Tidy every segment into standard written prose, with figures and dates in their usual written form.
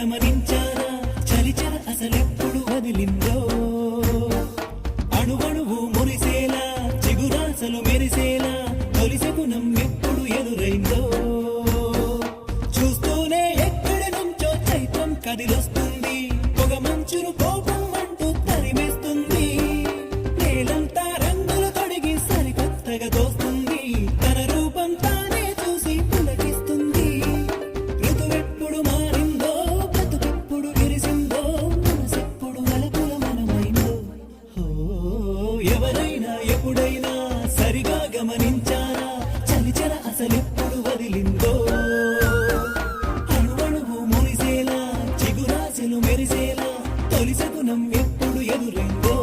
గమనించారా చలిచర అసలెప్పుడు వదిలిందో అణువణువు మురిసేలా చిగురాసలు మెరిసేలా తొలి శకునం ఎప్పుడు ఎదురైందో చూస్తూనే ఎక్కడి నుంచో చైత్రం కదిలొస్తుంది పొగ మంచును కోపం అంటూ తరిమేస్తుంది నేలంతా రంగులు తొడిగి సరికొత్తగా దోస్తుంది తన రూపం తానే చూసి పులకిస్తుంది ఋతువెప్పుడు మారిందో బ్రతుకెప్పుడు విరిసిందో మనసెప్పుడు వలపుల మనమైందో ఎవరైనా ఎప్పుడైనా సరిగా గమనించారా చలిచర అసలెప్పుడు వదిలిందో అణువణువు మురిసేలా చిగురాశలు మెరిసేలా తొలి శకునం ఎప్పుడు ఎదురైందో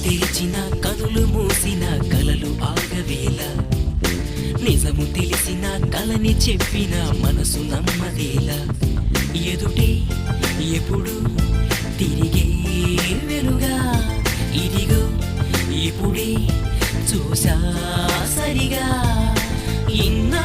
తెరిచిన కనులు మూసిన కలలు ఆగవేళ నిజము తెలిసిన కలని చెప్పిన మనసు నమ్మదేలా ఎదుటే ఎప్పుడు తిరిగే వెలుగా ఇదిగో ఇప్పుడే చూసా సరిగా ఇన్నా